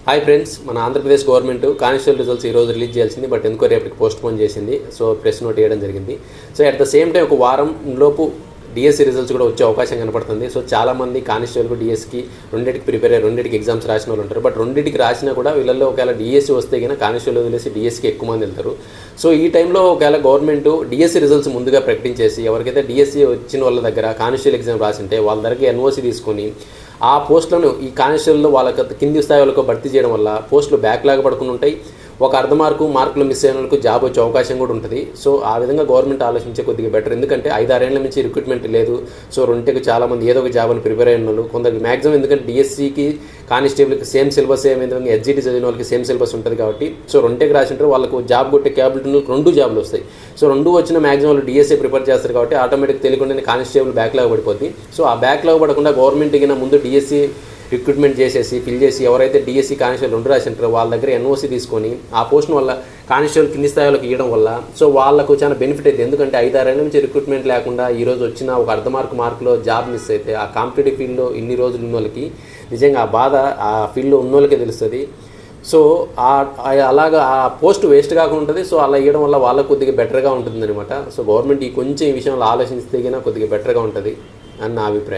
Hi friends, మన Andhra Pradesh government constable results ఈరోజు release చేయాల్సింది, బట్ ఎందుకో రేపటికి పోస్ట్ పోన్ చేసింది. సో ప్రెస్ నోట్ వేయడం జరిగింది. So at the same time ఒక వారం లోపు డిఎస్సి రిజల్ట్స్ కూడా వచ్చే అవకాశం కనపడుతుంది. సో చాలామంది కానిస్టేబుల్ డిఎస్కి రెండింటికి ప్రిపేర్ అయ్యి రెండింటికి ఎగ్జామ్స్ రాసిన వాళ్ళు ఉంటారు. బట్ రెండింటికి రాసినా కూడా వీళ్ళల్లో ఒకవేళ డిఎస్సి వస్తే కన్నా కానిస్టేబుల్ వదిలేసి డిఎస్సికి ఎక్కువ మంది వెళ్తారు. సో ఈ టైంలో ఒకవేళ గవర్నమెంట్ డిఎస్సి రిజల్ట్స్ ముందుగా ప్రకటించేసి ఎవరికైతే డిఎస్సి వచ్చిన వాళ్ళ దగ్గర కానిస్టేబుల్ ఎగ్జామ్ రాసింటే వాళ్ళ దగ్గర ఎన్ఓసి తీసుకొని ఆ పోస్టులను ఈ కానిస్టేబుల్లో వాళ్ళకి కింది స్థాయి వాళ్ళకు భర్తీ చేయడం వల్ల పోస్టులు బ్యాక్లాగ్ పడుకుని ఉంటాయి. ఒక అర్ధ మార్కులు మిస్ అయిన వాళ్ళకు జాబ్ వచ్చే అవకాశం కూడా ఉంటుంది. సో ఆ విధంగా గవర్నమెంట్ ఆలోచించే కొద్దిగా బెటర్. ఎందుకంటే 5-6 ఏళ్ల నుంచి రిక్రూట్మెంట్ లేదు. సో రెండుకి చాలామంది ఏదో ఒక జాబ్ అని ప్రిపేర్ అయిన వాళ్ళు కొందరికి మ్యాక్సిమం, ఎందుకంటే డిఎస్సికి కానిస్టేబుల్కి సేమ్ సిలబస్ ఏమైంది, ఎస్జిటి చదివిన వాళ్ళకి సేమ్ సిలబస్ ఉంటుంది కాబట్టి సో రెండుకి రాసింటారు. వాళ్ళకు జాబ్ కొట్టే క్యాబిలిటీ 2 జాబ్లు వస్తాయి. సో 2 వచ్చిన మ్యాక్సిమం వాళ్ళు డిఎస్సి ప్రిపేర్ చేస్తారు కాబట్టి ఆటోమేటిక్ తెలియకుండానే కానిస్టేబుల్ బ్యాక్లాగ్ పడిపోద్ది. సో ఆ బ్యాక్లాగ్ పడకుండా గవర్నమెంట్ కింద ముందు డిఎస్సి రిక్రూట్మెంట్ చేసేసి ఫిల్ చేసి ఎవరైతే డిఎస్సి కానిస్టేబుల్ 2 రాసింటారో వాళ్ళ దగ్గర ఎన్ఓసి తీసుకొని ఆ పోస్ట్ను వల్ల కానిస్టేబుల్ కింది స్థాయిలోకి ఇవ్వడం వల్ల సో వాళ్ళకు చాలా బెనిఫిట్ అయితే. ఎందుకంటే 5-6 ఏళ్ళ నుంచి రిక్రూట్మెంట్ లేకుండా ఈరోజు వచ్చిన ఒక అర్ధ మార్కులో జాబ్ మిస్ అయితే ఆ కాంపిటేటివ్ ఫీల్డ్లో ఇన్ని రోజులు ఉన్న వాళ్ళకి నిజంగా ఆ బాధ ఆ ఫీల్డ్లో ఉన్న వాళ్ళకే తెలుస్తుంది. సో అలాగా ఆ పోస్ట్ వేస్ట్ కాకుండా ఉంటుంది. సో అలా ఇవ్వడం వల్ల వాళ్ళకు కొద్దిగా బెటర్గా ఉంటుంది అనమాట. సో గవర్నమెంట్ ఈ కొంచెం ఈ విషయంలో ఆలోచిస్తే కొద్దిగా బెటర్గా ఉంటుంది అని నా అభిప్రాయం.